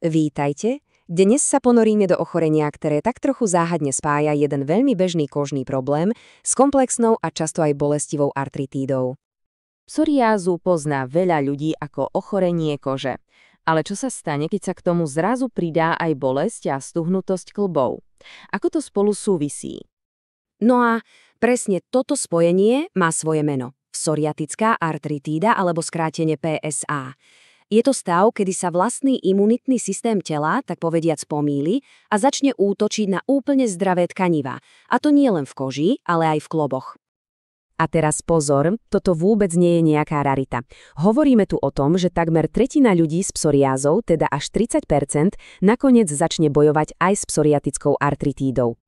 Vítajte. Dnes sa ponoríme do ochorenia, ktoré tak trochu záhadne spája jeden veľmi bežný kožný problém s komplexnou a často aj bolestivou artritídou. Psoriázu pozná veľa ľudí ako ochorenie kože. Ale čo sa stane, keď sa k tomu zrazu pridá aj bolesť a stuhnutosť kĺbov? Ako to spolu súvisí? No a presne toto spojenie má svoje meno. Psoriatická artritída alebo skrátene PSA. Je to stav, kedy sa vlastný imunitný systém tela, tak povediac, pomýli a začne útočiť na úplne zdravé tkanivá. A to nie len v koži, ale aj v kloboch. A teraz pozor, toto vôbec nie je nejaká rarita. Hovoríme tu o tom, že takmer tretina ľudí s psoriázou, teda až 30%, nakoniec začne bojovať aj s psoriatickou artritídou.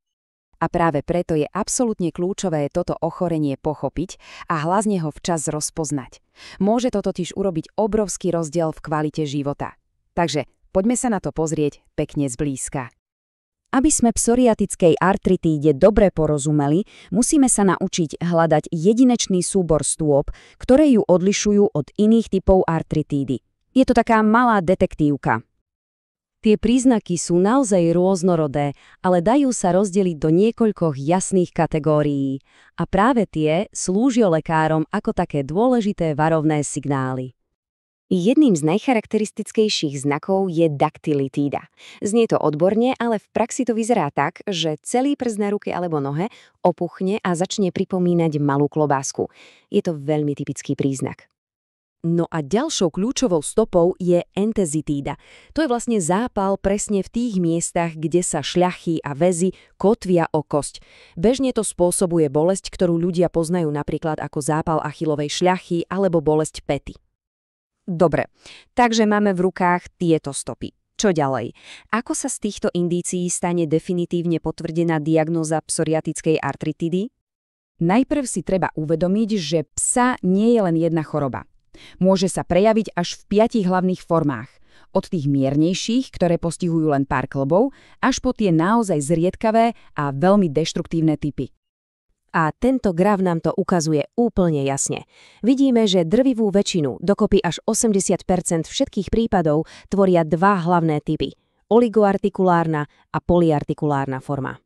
A práve preto je absolútne kľúčové toto ochorenie pochopiť a hlavne ho včas rozpoznať. Môže to totiž urobiť obrovský rozdiel v kvalite života. Takže poďme sa na to pozrieť pekne zblízka. Aby sme psoriatickej artritíde dobre porozumeli, musíme sa naučiť hľadať jedinečný súbor stôp, ktoré ju odlišujú od iných typov artritídy. Je to taká malá detektívka. Tie príznaky sú naozaj rôznorodé, ale dajú sa rozdeliť do niekoľkých jasných kategórií. A práve tie slúžia lekárom ako také dôležité varovné signály. Jedným z najcharakteristickejších znakov je daktilitída. Znie to odborne, ale v praxi to vyzerá tak, že celý prst na ruke alebo nohe opuchne a začne pripomínať malú klobásku. Je to veľmi typický príznak. No a ďalšou kľúčovou stopou je entezitída. To je vlastne zápal presne v tých miestach, kde sa šľachy a väzy kotvia o kosť. Bežne to spôsobuje bolesť, ktorú ľudia poznajú napríklad ako zápal achilovej šľachy alebo bolesť päty. Dobre, takže máme v rukách tieto stopy. Čo ďalej? Ako sa z týchto indícií stane definitívne potvrdená diagnóza psoriatickej artritidy? Najprv si treba uvedomiť, že PSA nie je len jedna choroba. Môže sa prejaviť až v 5 hlavných formách. Od tých miernejších, ktoré postihujú len pár kĺbov, až po tie naozaj zriedkavé a veľmi deštruktívne typy. A tento graf nám to ukazuje úplne jasne. Vidíme, že drvivú väčšinu, dokopy až 80% všetkých prípadov, tvoria dva hlavné typy. Oligoartikulárna a polyartikulárna forma.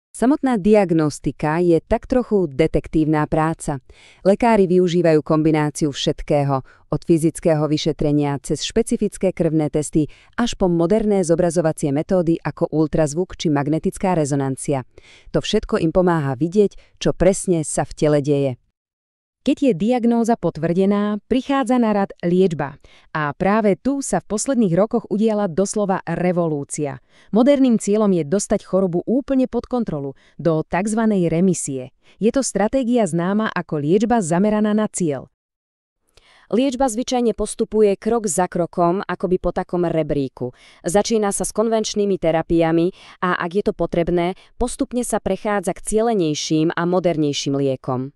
Samotná diagnostika je tak trochu detektívna práca. Lekári využívajú kombináciu všetkého, od fyzického vyšetrenia cez špecifické krvné testy až po moderné zobrazovacie metódy ako ultrazvuk či magnetická rezonancia. To všetko im pomáha vidieť, čo presne sa v tele deje. Keď je diagnóza potvrdená, prichádza na rad liečba. A práve tu sa v posledných rokoch udiala doslova revolúcia. Moderným cieľom je dostať chorobu úplne pod kontrolu, do tzv. Remisie. Je to stratégia známa ako liečba zameraná na cieľ. Liečba zvyčajne postupuje krok za krokom, akoby po takom rebríku. Začína sa s konvenčnými terapiami a ak je to potrebné, postupne sa prechádza k cielenejším a modernejším liekom.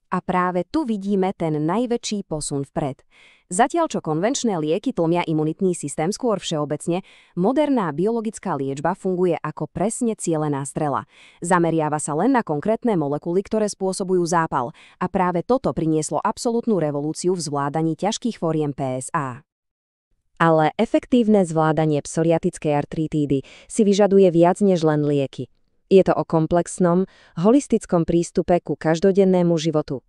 A práve tu vidíme ten najväčší posun vpred. Zatiaľ čo konvenčné lieky tlmia imunitný systém skôr všeobecne, moderná biologická liečba funguje ako presne cielená strela. Zameriava sa len na konkrétne molekuly, ktoré spôsobujú zápal. A práve toto prinieslo absolútnu revolúciu v zvládaní ťažkých foriem PSA. Ale efektívne zvládanie psoriatickej artritídy si vyžaduje viac než len lieky. Je to o komplexnom, holistickom prístupe ku každodennému životu.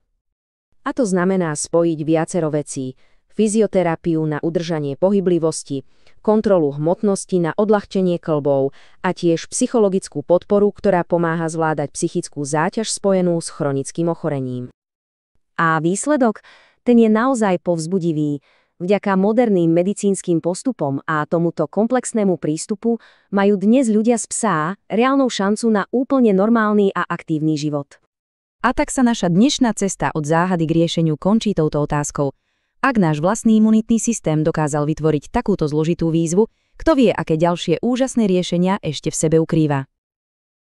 A to znamená spojiť viacero vecí. Fyzioterapiu na udržanie pohyblivosti, kontrolu hmotnosti na odľahčenie kĺbov a tiež psychologickú podporu, ktorá pomáha zvládať psychickú záťaž spojenú s chronickým ochorením. A výsledok? Ten je naozaj povzbudivý. Vďaka moderným medicínskym postupom a tomuto komplexnému prístupu majú dnes ľudia z PSA reálnou šancu na úplne normálny a aktívny život. A tak sa naša dnešná cesta od záhady k riešeniu končí touto otázkou. Ak náš vlastný imunitný systém dokázal vytvoriť takúto zložitú výzvu, kto vie, aké ďalšie úžasné riešenia ešte v sebe ukrýva.